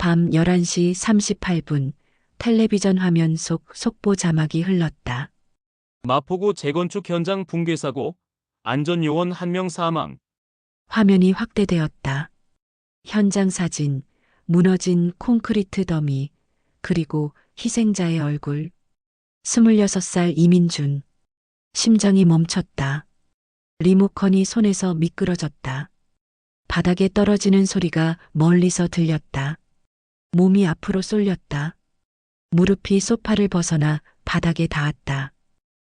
밤 11시 38분 텔레비전 화면 속 속보 자막이 흘렀다. 마포구 재건축 현장 붕괴 사고, 안전요원 1명 사망. 화면이 확대되었다. 현장 사진, 무너진 콘크리트 더미, 그리고 희생자의 얼굴. 26살 이민준. 심장이 멈췄다. 리모컨이 손에서 미끄러졌다. 바닥에 떨어지는 소리가 멀리서 들렸다. 몸이 앞으로 쏠렸다. 무릎이 소파를 벗어나 바닥에 닿았다.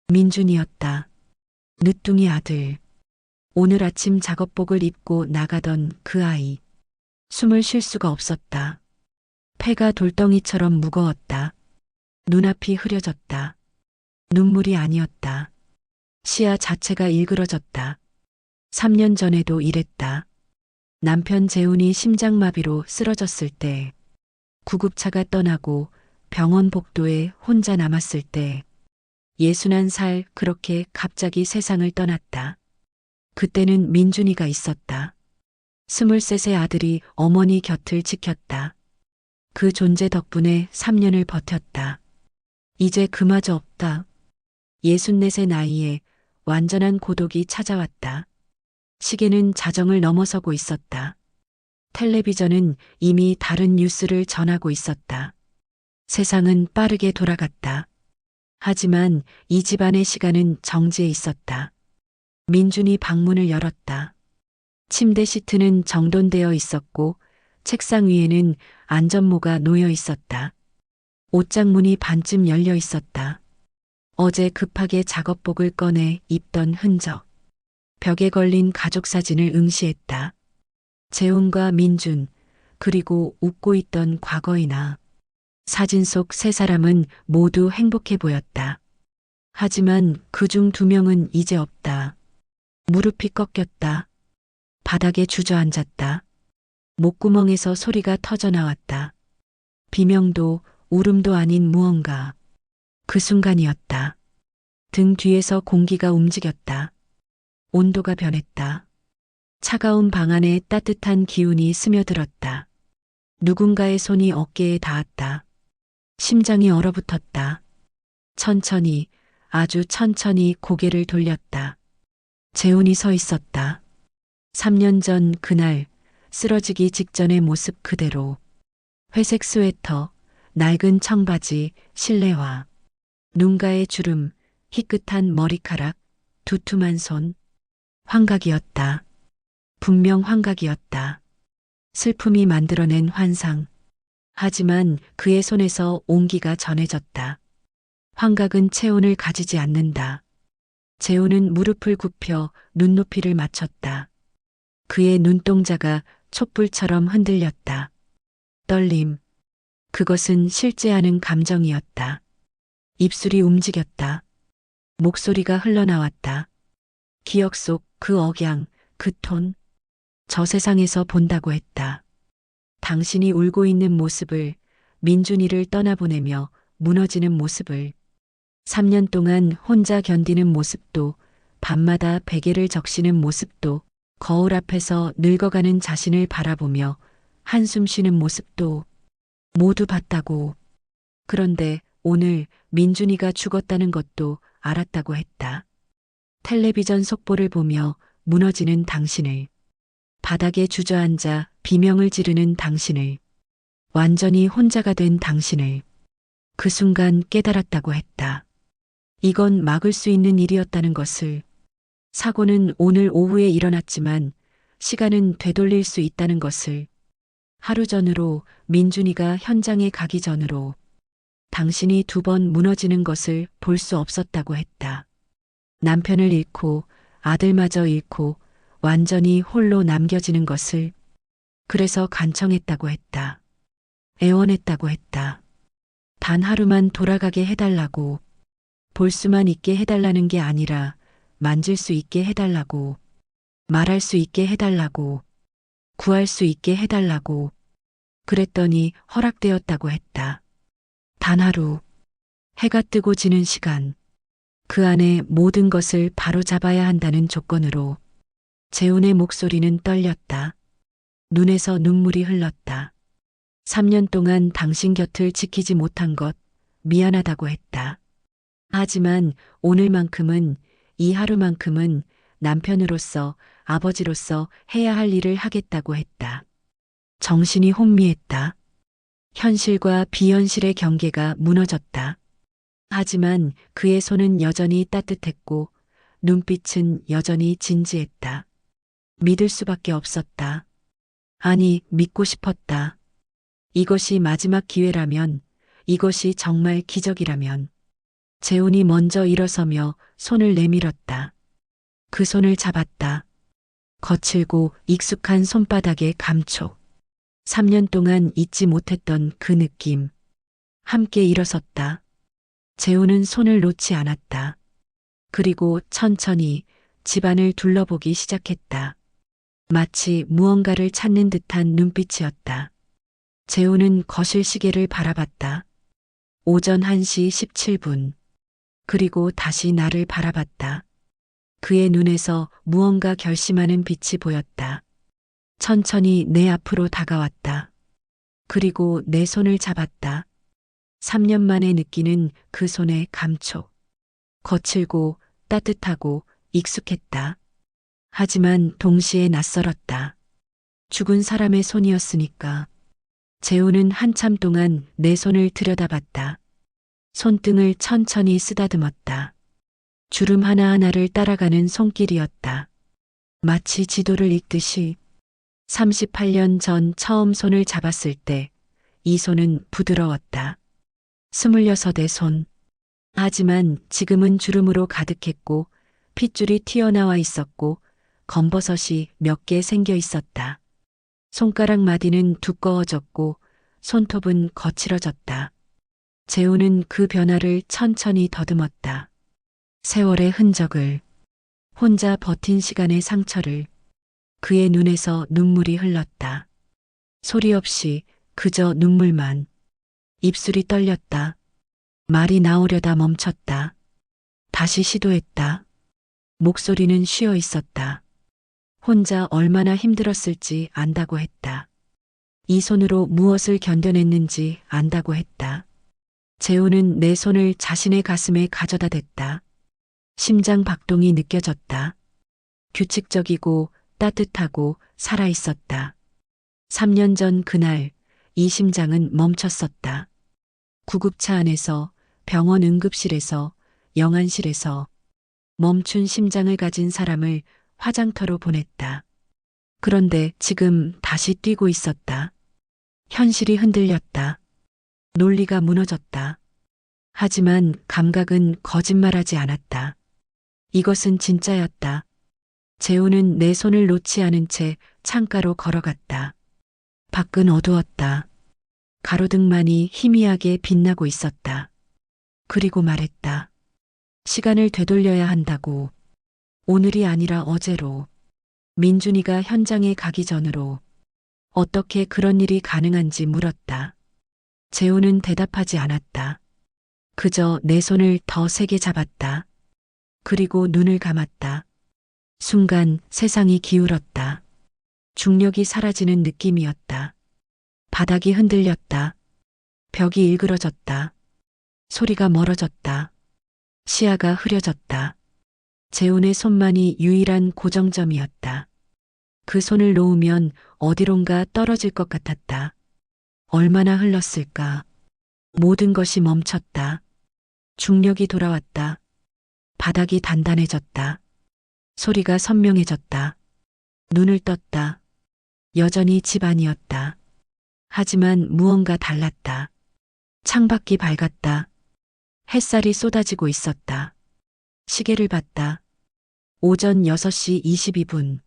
민준이었다. 늦둥이 아들. 오늘 아침 작업복을 입고 나가던 그 아이. 숨을 쉴 수가 없었다. 폐가 돌덩이처럼 무거웠다. 눈앞이 흐려졌다. 눈물이 아니었다. 시야 자체가 일그러졌다. 3년 전에도 이랬다. 남편 재훈이 심장마비로 쓰러졌을 때, 구급차가 떠나고 병원 복도에 혼자 남았을 때, 61살 그렇게 갑자기 세상을 떠났다. 그때는 민준이가 있었다. 23세 아들이 어머니 곁을 지켰다. 그 존재 덕분에 3년을 버텼다. 이제 그마저 없다. 64세 나이에 완전한 고독이 찾아왔다. 시계는 자정을 넘어서고 있었다. 텔레비전은 이미 다른 뉴스를 전하고 있었다. 세상은 빠르게 돌아갔다. 하지만 이 집안의 시간은 정지해 있었다. 민준이 방문을 열었다. 침대 시트는 정돈되어 있었고 책상 위에는 안전모가 놓여 있었다. 옷장문이 반쯤 열려 있었다. 어제 급하게 작업복을 꺼내 입던 흔적. 벽에 걸린 가족 사진을 응시했다. 재훈과 민준, 그리고 웃고 있던 과거의 나. 사진 속 세 사람은 모두 행복해 보였다. 하지만 그중 2명은 이제 없다. 무릎이 꺾였다. 바닥에 주저앉았다. 목구멍에서 소리가 터져 나왔다. 비명도 울음도 아닌 무언가. 그 순간이었다. 등 뒤에서 공기가 움직였다. 온도가 변했다. 차가운 방 안에 따뜻한 기운이 스며들었다. 누군가의 손이 어깨에 닿았다. 심장이 얼어붙었다. 천천히, 아주 천천히 고개를 돌렸다. 재훈이 서 있었다. 3년 전 그날 쓰러지기 직전의 모습 그대로. 회색 스웨터, 낡은 청바지, 실내화. 눈가에 주름, 희끗한 머리카락, 두툼한 손. 환각이었다. 분명 환각이었다. 슬픔이 만들어낸 환상. 하지만 그의 손에서 온기가 전해졌다. 환각은 체온을 가지지 않는다. 재훈은 무릎을 굽혀 눈높이를 맞췄다. 그의 눈동자가 촛불처럼 흔들렸다. 떨림. 그것은 실제 하는 감정이었다. 입술이 움직였다. 목소리가 흘러나왔다. 기억 속 그 억양, 그 톤. 저 세상에서 본다고 했다. 당신이 울고 있는 모습을, 민준이를 떠나보내며 무너지는 모습을. 3년 동안 혼자 견디는 모습도, 밤마다 베개를 적시는 모습도, 거울 앞에서 늙어가는 자신을 바라보며 한숨 쉬는 모습도 모두 봤다고. 그런데 오늘 민준이가 죽었다는 것도 알았다고 했다. 텔레비전 속보를 보며 무너지는 당신을, 바닥에 주저앉아 비명을 지르는 당신을, 완전히 혼자가 된 당신을 그 순간 깨달았다고 했다. 이건 막을 수 있는 일이었다는 것을. 사고는 오늘 오후에 일어났지만 시간은 되돌릴 수 있다는 것을. 하루 전으로, 민준이가 현장에 가기 전으로 당신이 2번 무너지는 것을 볼 수 없었다고 했다. 남편을 잃고 아들마저 잃고 완전히 홀로 남겨지는 것을. 그래서 간청했다고 했다. 애원했다고 했다. 단 하루만 돌아가게 해달라고. 볼 수만 있게 해달라는 게 아니라 만질 수 있게 해달라고. 말할 수 있게 해달라고. 구할 수 있게 해달라고. 그랬더니 허락되었다고 했다. 단 하루. 해가 뜨고 지는 시간. 그 안에 모든 것을 바로잡아야 한다는 조건으로. 재훈의 목소리는 떨렸다. 눈에서 눈물이 흘렀다. 3년 동안 당신 곁을 지키지 못한 것 미안하다고 했다. 하지만 오늘만큼은, 이 하루만큼은 남편으로서, 아버지로서 해야 할 일을 하겠다고 했다. 정신이 혼미했다. 현실과 비현실의 경계가 무너졌다. 하지만 그의 손은 여전히 따뜻했고 눈빛은 여전히 진지했다. 믿을 수밖에 없었다. 아니, 믿고 싶었다. 이것이 마지막 기회라면, 이것이 정말 기적이라면. 재훈이 먼저 일어서며 손을 내밀었다. 그 손을 잡았다. 거칠고 익숙한 손바닥의 감촉. 3년 동안 잊지 못했던 그 느낌. 함께 일어섰다. 재훈은 손을 놓지 않았다. 그리고 천천히 집안을 둘러보기 시작했다. 마치 무언가를 찾는 듯한 눈빛이었다. 재훈은 거실 시계를 바라봤다. 오전 1시 17분. 그리고 다시 나를 바라봤다. 그의 눈에서 무언가 결심하는 빛이 보였다. 천천히 내 앞으로 다가왔다. 그리고 내 손을 잡았다. 3년 만에 느끼는 그 손의 감촉. 거칠고 따뜻하고 익숙했다. 하지만 동시에 낯설었다. 죽은 사람의 손이었으니까. 재훈은 한참 동안 내 손을 들여다봤다. 손등을 천천히 쓰다듬었다. 주름 하나하나를 따라가는 손길이었다. 마치 지도를 읽듯이. 38년 전 처음 손을 잡았을 때 이 손은 부드러웠다. 26의 손. 하지만 지금은 주름으로 가득했고 핏줄이 튀어나와 있었고 검버섯이 몇 개 생겨 있었다. 손가락 마디는 두꺼워졌고 손톱은 거칠어졌다. 재훈은 그 변화를 천천히 더듬었다. 세월의 흔적을, 혼자 버틴 시간의 상처를. 그의 눈에서 눈물이 흘렀다. 소리 없이 그저 눈물만. 입술이 떨렸다. 말이 나오려다 멈췄다. 다시 시도했다. 목소리는 쉬어 있었다. 혼자 얼마나 힘들었을지 안다고 했다. 이 손으로 무엇을 견뎌냈는지 안다고 했다. 재훈은 내 손을 자신의 가슴에 가져다 댔다. 심장 박동이 느껴졌다. 규칙적이고 따뜻하고 살아있었다. 3년 전 그날 이 심장은 멈췄었다. 구급차 안에서, 병원 응급실에서, 영안실에서 멈춘 심장을 가진 사람을 화장터로 보냈다. 그런데 지금 다시 뛰고 있었다. 현실이 흔들렸다. 논리가 무너졌다. 하지만 감각은 거짓말하지 않았다. 이것은 진짜였다. 재훈은 내 손을 놓지 않은 채 창가로 걸어갔다. 밖은 어두웠다. 가로등만이 희미하게 빛나고 있었다. 그리고 말했다. 시간을 되돌려야 한다고. 오늘이 아니라 어제로. 민준이가 현장에 가기 전으로. 어떻게 그런 일이 가능한지 물었다. 재훈은 대답하지 않았다. 그저 내 손을 더 세게 잡았다. 그리고 눈을 감았다. 순간 세상이 기울었다. 중력이 사라지는 느낌이었다. 바닥이 흔들렸다. 벽이 일그러졌다. 소리가 멀어졌다. 시야가 흐려졌다. 재훈의 손만이 유일한 고정점이었다. 그 손을 놓으면 어디론가 떨어질 것 같았다. 얼마나 흘렀을까. 모든 것이 멈췄다. 중력이 돌아왔다. 바닥이 단단해졌다. 소리가 선명해졌다. 눈을 떴다. 여전히 집 안이었다. 하지만 무언가 달랐다. 창밖이 밝았다. 햇살이 쏟아지고 있었다. 시계를 봤다. 오전 6시 22분.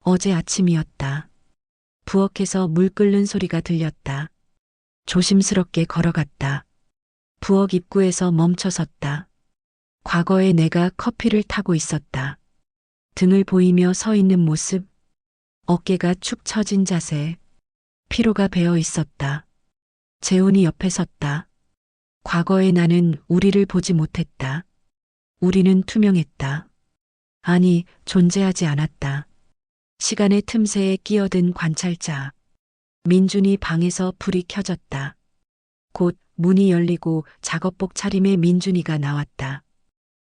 어제 아침이었다. 부엌에서 물 끓는 소리가 들렸다. 조심스럽게 걸어갔다. 부엌 입구에서 멈춰섰다. 과거에 내가 커피를 타고 있었다. 등을 보이며 서 있는 모습, 어깨가 축 처진 자세, 피로가 배어 있었다. 재훈이 옆에 섰다. 과거의 나는 우리를 보지 못했다. 우리는 투명했다. 아니, 존재하지 않았다. 시간의 틈새에 끼어든 관찰자. 민준이 방에서 불이 켜졌다. 곧 문이 열리고 작업복 차림의 민준이가 나왔다.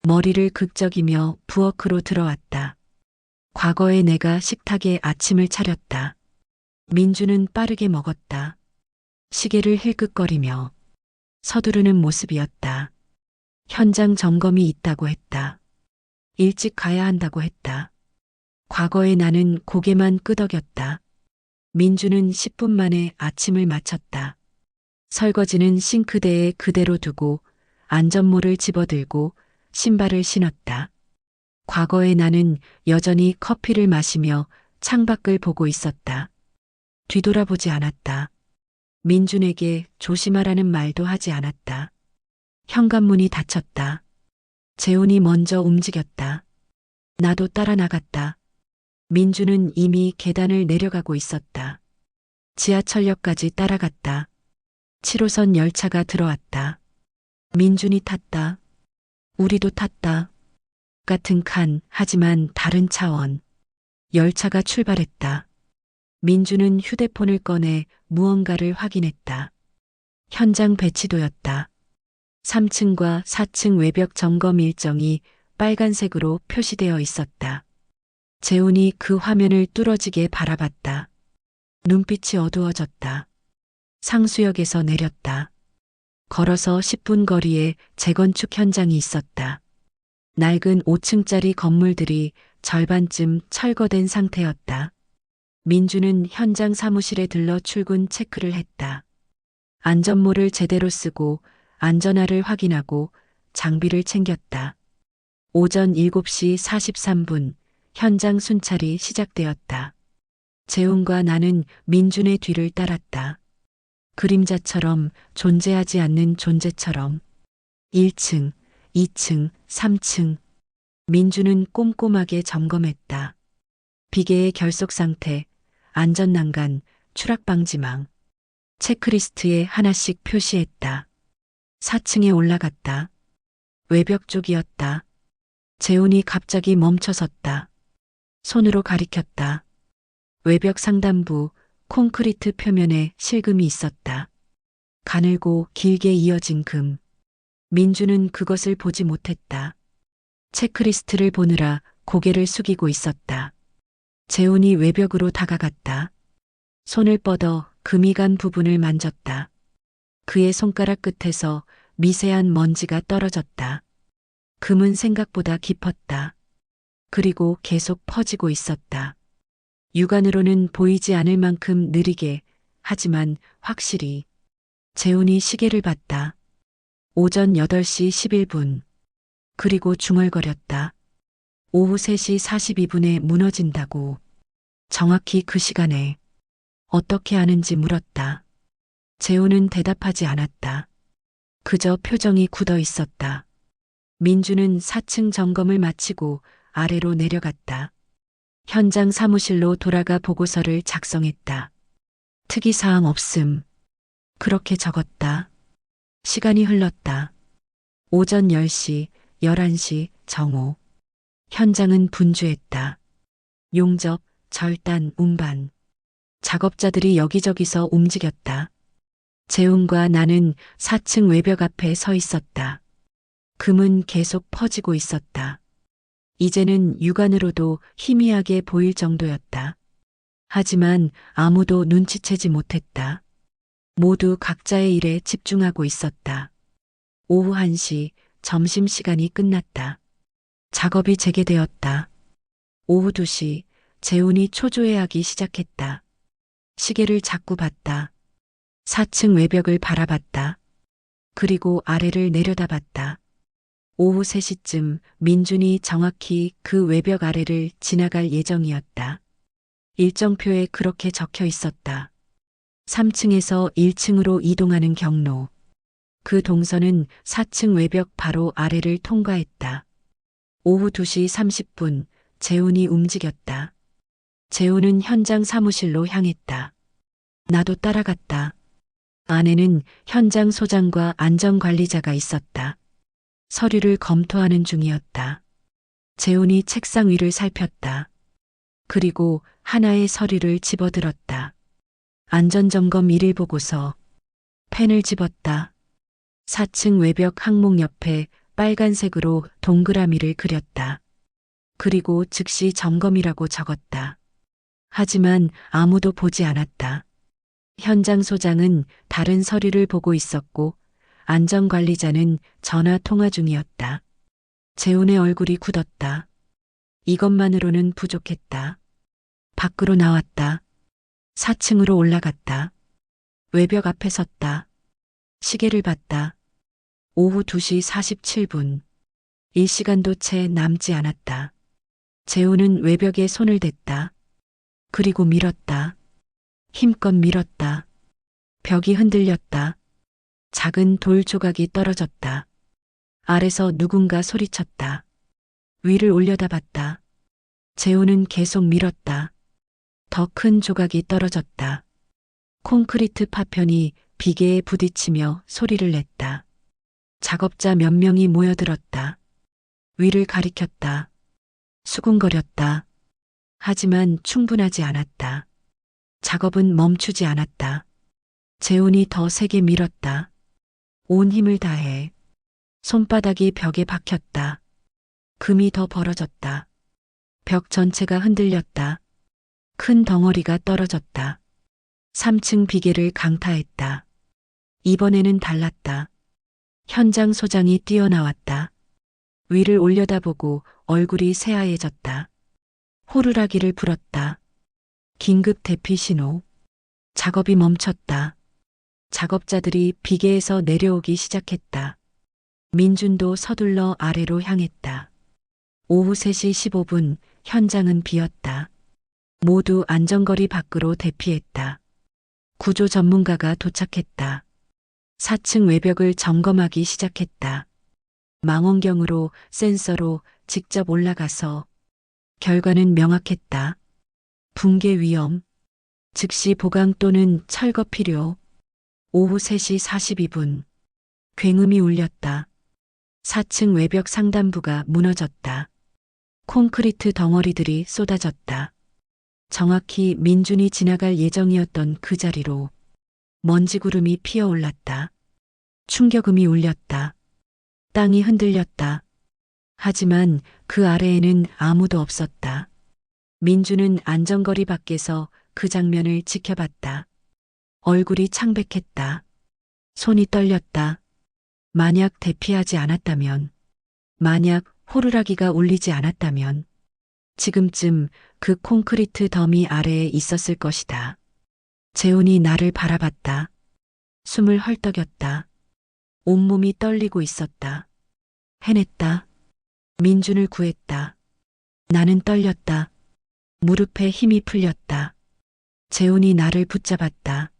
머리를 극적이며 부엌으로 들어왔다. 과거에 내가 식탁에 아침을 차렸다. 민준은 빠르게 먹었다. 시계를 힐끗거리며 서두르는 모습이었다. 현장 점검이 있다고 했다. 일찍 가야 한다고 했다. 과거에 나는 고개만 끄덕였다. 민주는 10분 만에 아침을 마쳤다. 설거지는 싱크대에 그대로 두고 안전모를 집어들고 신발을 신었다. 과거에 나는 여전히 커피를 마시며 창밖을 보고 있었다. 뒤돌아보지 않았다. 민준에게 조심하라는 말도 하지 않았다. 현관문이 닫혔다. 재훈이 먼저 움직였다. 나도 따라 나갔다. 민준은 이미 계단을 내려가고 있었다. 지하철역까지 따라갔다. 7호선 열차가 들어왔다. 민준이 탔다. 우리도 탔다. 같은 칸, 하지만 다른 차원. 열차가 출발했다. 민준은 휴대폰을 꺼내 무언가를 확인했다. 현장 배치도였다. 3층과 4층 외벽 점검 일정이 빨간색으로 표시되어 있었다. 재훈이 그 화면을 뚫어지게 바라봤다. 눈빛이 어두워졌다. 상수역에서 내렸다. 걸어서 10분 거리에 재건축 현장이 있었다. 낡은 5층짜리 건물들이 절반쯤 철거된 상태였다. 민주는 현장 사무실에 들러 출근 체크를 했다. 안전모를 제대로 쓰고 안전화를 확인하고 장비를 챙겼다. 오전 7시 43분 현장 순찰이 시작되었다. 재훈과 나는 민준의 뒤를 따랐다. 그림자처럼 존재하지 않는 존재처럼 1층, 2층, 3층. 민준은 꼼꼼하게 점검했다. 비계의 결속 상태, 안전난간, 추락방지망. 체크리스트에 하나씩 표시했다. 4층에 올라갔다. 외벽 쪽이었다. 재훈이 갑자기 멈춰섰다. 손으로 가리켰다. 외벽 상단부, 콘크리트 표면에 실금이 있었다. 가늘고 길게 이어진 금. 민주는 그것을 보지 못했다. 체크리스트를 보느라 고개를 숙이고 있었다. 재훈이 외벽으로 다가갔다. 손을 뻗어 금이 간 부분을 만졌다. 그의 손가락 끝에서 미세한 먼지가 떨어졌다. 금은 생각보다 깊었다. 그리고 계속 퍼지고 있었다. 육안으로는 보이지 않을 만큼 느리게, 하지만 확실히. 재훈이 시계를 봤다. 오전 8시 11분. 그리고 중얼거렸다. 오후 3시 42분에 무너진다고. 정확히 그 시간에. 어떻게 아는지 물었다. 재훈은 대답하지 않았다. 그저 표정이 굳어 있었다. 민주는 4층 점검을 마치고 아래로 내려갔다. 현장 사무실로 돌아가 보고서를 작성했다. 특이사항 없음. 그렇게 적었다. 시간이 흘렀다. 오전 10시, 11시, 정오. 현장은 분주했다. 용접, 절단, 운반. 작업자들이 여기저기서 움직였다. 재훈과 나는 4층 외벽 앞에 서 있었다. 금은 계속 퍼지고 있었다. 이제는 육안으로도 희미하게 보일 정도였다. 하지만 아무도 눈치채지 못했다. 모두 각자의 일에 집중하고 있었다. 오후 1시, 점심시간이 끝났다. 작업이 재개되었다. 오후 2시, 재훈이 초조해하기 시작했다. 시계를 자꾸 봤다. 4층 외벽을 바라봤다. 그리고 아래를 내려다봤다. 오후 3시쯤 민준이 정확히 그 외벽 아래를 지나갈 예정이었다. 일정표에 그렇게 적혀 있었다. 3층에서 1층으로 이동하는 경로. 그 동선은 4층 외벽 바로 아래를 통과했다. 오후 2시 30분 재훈이 움직였다. 재훈은 현장 사무실로 향했다. 나도 따라갔다. 안에는 현장 소장과 안전관리자가 있었다. 서류를 검토하는 중이었다. 재훈이 책상 위를 살폈다. 그리고 하나의 서류를 집어들었다. 안전점검 1일 보고서. 펜을 집었다. 4층 외벽 항목 옆에 빨간색으로 동그라미를 그렸다. 그리고 즉시 점검이라고 적었다. 하지만 아무도 보지 않았다. 현장 소장은 다른 서류를 보고 있었고 안전관리자는 전화 통화 중이었다. 재훈의 얼굴이 굳었다. 이것만으로는 부족했다. 밖으로 나왔다. 4층으로 올라갔다. 외벽 앞에 섰다. 시계를 봤다. 오후 2시 47분. 1시간도 채 남지 않았다. 재훈은 외벽에 손을 댔다. 그리고 밀었다. 힘껏 밀었다. 벽이 흔들렸다. 작은 돌 조각이 떨어졌다. 아래서 누군가 소리쳤다. 위를 올려다봤다. 재훈은 계속 밀었다. 더 큰 조각이 떨어졌다. 콘크리트 파편이 비계에 부딪히며 소리를 냈다. 작업자 몇 명이 모여들었다. 위를 가리켰다. 수군거렸다. 하지만 충분하지 않았다. 작업은 멈추지 않았다. 재훈이 더 세게 밀었다. 온 힘을 다해. 손바닥이 벽에 박혔다. 금이 더 벌어졌다. 벽 전체가 흔들렸다. 큰 덩어리가 떨어졌다. 3층 비계를 강타했다. 이번에는 달랐다. 현장 소장이 뛰어나왔다. 위를 올려다보고 얼굴이 새하얘졌다. 호루라기를 불었다. 긴급 대피 신호. 작업이 멈췄다. 작업자들이 비계에서 내려오기 시작했다. 민준도 서둘러 아래로 향했다. 오후 3시 15분 현장은 비었다. 모두 안전거리 밖으로 대피했다. 구조 전문가가 도착했다. 4층 외벽을 점검하기 시작했다. 망원경으로 센서로 직접 올라가서 결과는 명확했다. 붕괴 위험, 즉시 보강 또는 철거 필요. 오후 3시 42분. 굉음이 울렸다. 4층 외벽 상단부가 무너졌다. 콘크리트 덩어리들이 쏟아졌다. 정확히 민준이 지나갈 예정이었던 그 자리로 먼지구름이 피어올랐다. 충격음이 울렸다. 땅이 흔들렸다. 하지만 그 아래에는 아무도 없었다. 민준은 안전거리 밖에서 그 장면을 지켜봤다. 얼굴이 창백했다. 손이 떨렸다. 만약 대피하지 않았다면, 만약 호루라기가 울리지 않았다면, 지금쯤 그 콘크리트 더미 아래에 있었을 것이다. 재훈이 나를 바라봤다. 숨을 헐떡였다. 온몸이 떨리고 있었다. 해냈다. 민준을 구했다. 나는 떨렸다. 무릎에 힘이 풀렸다. 재훈이 나를 붙잡았다.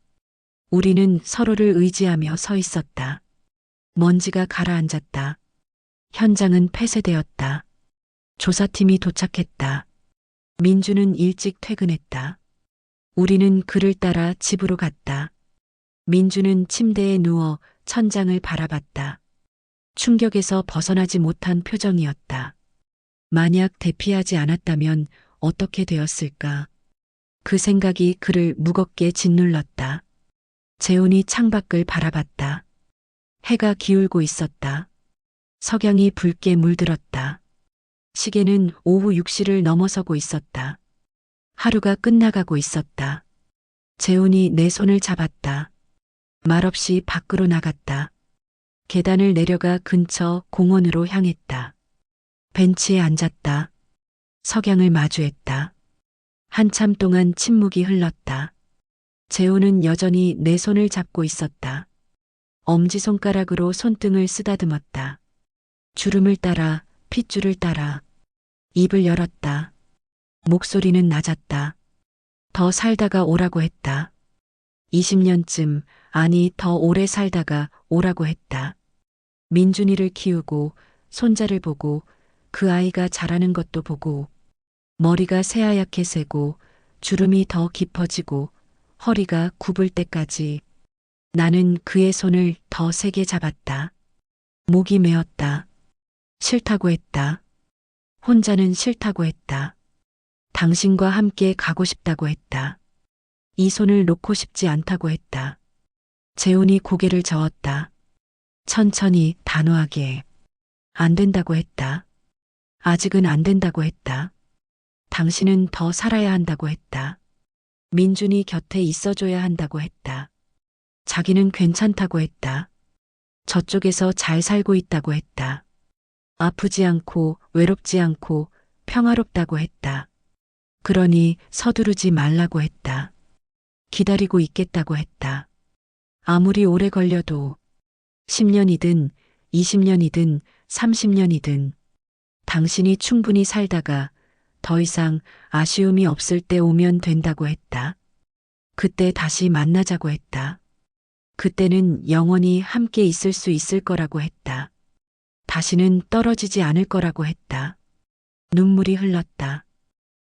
우리는 서로를 의지하며 서 있었다. 먼지가 가라앉았다. 현장은 폐쇄되었다. 조사팀이 도착했다. 민준은 일찍 퇴근했다. 우리는 그를 따라 집으로 갔다. 민준은 침대에 누워 천장을 바라봤다. 충격에서 벗어나지 못한 표정이었다. 만약 대피하지 않았다면 어떻게 되었을까? 그 생각이 그를 무겁게 짓눌렀다. 재훈이 창밖을 바라봤다. 해가 기울고 있었다. 석양이 붉게 물들었다. 시계는 오후 6시를 넘어서고 있었다. 하루가 끝나가고 있었다. 재훈이 내 손을 잡았다. 말없이 밖으로 나갔다. 계단을 내려가 근처 공원으로 향했다. 벤치에 앉았다. 석양을 마주했다. 한참 동안 침묵이 흘렀다. 재훈은 여전히 내 손을 잡고 있었다. 엄지손가락으로 손등을 쓰다듬었다. 주름을 따라, 핏줄을 따라. 입을 열었다. 목소리는 낮았다. 더 살다가 오라고 했다. 20년쯤, 아니 더 오래 살다가 오라고 했다. 민준이를 키우고, 손자를 보고, 그 아이가 자라는 것도 보고, 머리가 새하얗게 새고, 주름이 더 깊어지고, 허리가 굽을 때까지 나는 그의 손을 더 세게 잡았다. 목이 메었다. 싫다고 했다. 혼자는 싫다고 했다. 당신과 함께 가고 싶다고 했다. 이 손을 놓고 싶지 않다고 했다. 재훈이 고개를 저었다. 천천히 단호하게. 안 된다고 했다. 아직은 안 된다고 했다. 당신은 더 살아야 한다고 했다. 민준이 곁에 있어줘야 한다고 했다. 자기는 괜찮다고 했다. 저쪽에서 잘 살고 있다고 했다. 아프지 않고 외롭지 않고 평화롭다고 했다. 그러니 서두르지 말라고 했다. 기다리고 있겠다고 했다. 아무리 오래 걸려도 10년이든 20년이든 30년이든 당신이 충분히 살다가 더 이상 아쉬움이 없을 때 오면 된다고 했다. 그때 다시 만나자고 했다. 그때는 영원히 함께 있을 수 있을 거라고 했다. 다시는 떨어지지 않을 거라고 했다. 눈물이 흘렀다.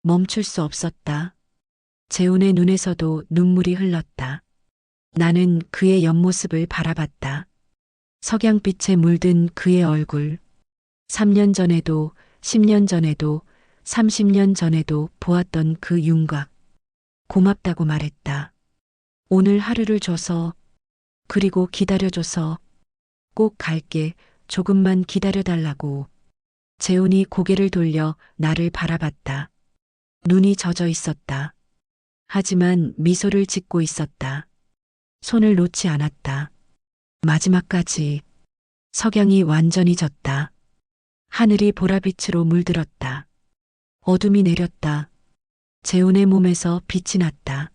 멈출 수 없었다. 재훈의 눈에서도 눈물이 흘렀다. 나는 그의 옆모습을 바라봤다. 석양빛에 물든 그의 얼굴. 3년 전에도, 10년 전에도, 30년 전에도 보았던 그 윤곽. 고맙다고 말했다. 오늘 하루를 줘서, 그리고 기다려줘서, 꼭 갈게, 조금만 기다려달라고. 재훈이 고개를 돌려 나를 바라봤다. 눈이 젖어 있었다. 하지만 미소를 짓고 있었다. 손을 놓지 않았다. 마지막까지. 석양이 완전히 졌다. 하늘이 보라빛으로 물들었다. 어둠이 내렸다. 재훈의 몸에서 빛이 났다.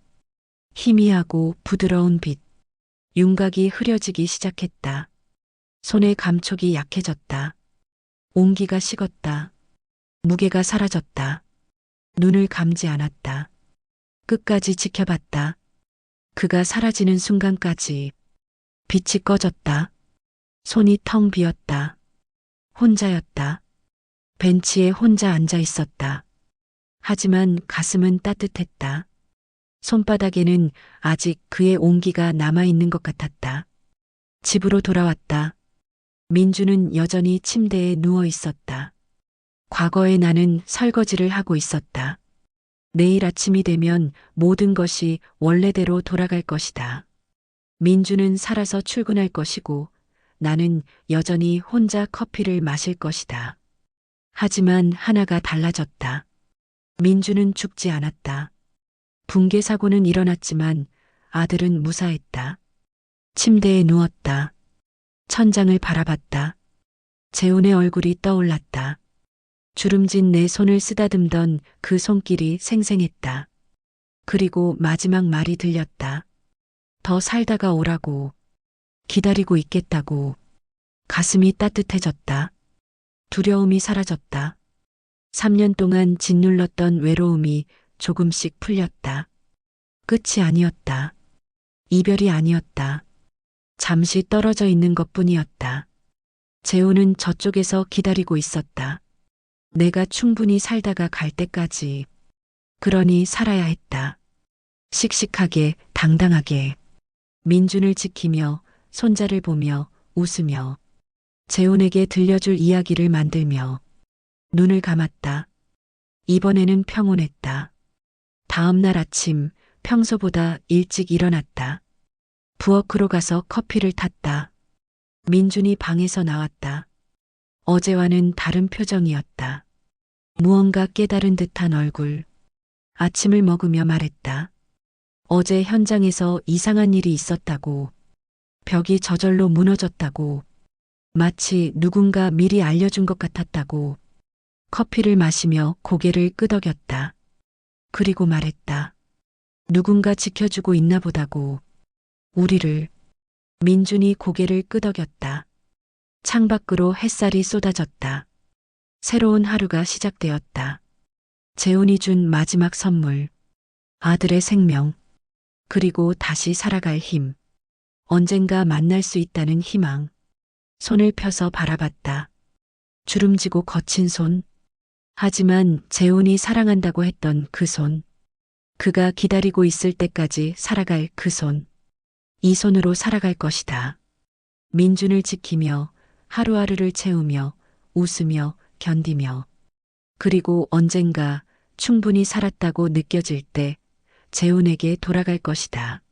희미하고 부드러운 빛. 윤곽이 흐려지기 시작했다. 손의 감촉이 약해졌다. 온기가 식었다. 무게가 사라졌다. 눈을 감지 않았다. 끝까지 지켜봤다. 그가 사라지는 순간까지. 빛이 꺼졌다. 손이 텅 비었다. 혼자였다. 벤치에 혼자 앉아 있었다. 하지만 가슴은 따뜻했다. 손바닥에는 아직 그의 온기가 남아있는 것 같았다. 집으로 돌아왔다. 민주는 여전히 침대에 누워 있었다. 과거의 나는 설거지를 하고 있었다. 내일 아침이 되면 모든 것이 원래대로 돌아갈 것이다. 민주는 살아서 출근할 것이고 나는 여전히 혼자 커피를 마실 것이다. 하지만 하나가 달라졌다. 민주는 죽지 않았다. 붕괴 사고는 일어났지만 아들은 무사했다. 침대에 누웠다. 천장을 바라봤다. 재훈의 얼굴이 떠올랐다. 주름진 내 손을 쓰다듬던 그 손길이 생생했다. 그리고 마지막 말이 들렸다. 더 살다가 오라고. 기다리고 있겠다고. 가슴이 따뜻해졌다. 두려움이 사라졌다. 3년 동안 짓눌렀던 외로움이 조금씩 풀렸다. 끝이 아니었다. 이별이 아니었다. 잠시 떨어져 있는 것뿐이었다. 재훈은 저쪽에서 기다리고 있었다. 내가 충분히 살다가 갈 때까지. 그러니 살아야 했다. 씩씩하게, 당당하게. 민준을 지키며, 손자를 보며, 웃으며. 재훈에게 들려줄 이야기를 만들며. 눈을 감았다. 이번에는 평온했다. 다음 날 아침 평소보다 일찍 일어났다. 부엌으로 가서 커피를 탔다. 민준이 방에서 나왔다. 어제와는 다른 표정이었다. 무언가 깨달은 듯한 얼굴. 아침을 먹으며 말했다. 어제 현장에서 이상한 일이 있었다고. 벽이 저절로 무너졌다고. 마치 누군가 미리 알려준 것 같았다고. 커피를 마시며 고개를 끄덕였다. 그리고 말했다. 누군가 지켜주고 있나 보다고. 우리를. 민준이 고개를 끄덕였다. 창밖으로 햇살이 쏟아졌다. 새로운 하루가 시작되었다. 재훈이 준 마지막 선물. 아들의 생명. 그리고 다시 살아갈 힘. 언젠가 만날 수 있다는 희망. 손을 펴서 바라봤다. 주름지고 거친 손. 하지만 재훈이 사랑한다고 했던 그 손. 그가 기다리고 있을 때까지 살아갈 그 손. 이 손으로 살아갈 것이다. 민준을 지키며 하루하루를 채우며 웃으며 견디며. 그리고 언젠가 충분히 살았다고 느껴질 때 재혼에게 돌아갈 것이다.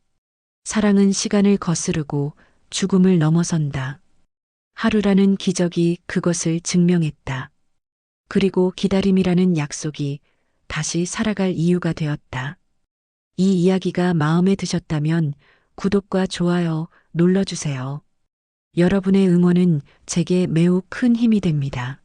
사랑은 시간을 거스르고 죽음을 넘어선다. 하루라는 기적이 그것을 증명했다. 그리고 기다림이라는 약속이 다시 살아갈 이유가 되었다. 이 이야기가 마음에 드셨다면 구독과 좋아요 눌러주세요. 여러분의 응원은 제게 매우 큰 힘이 됩니다.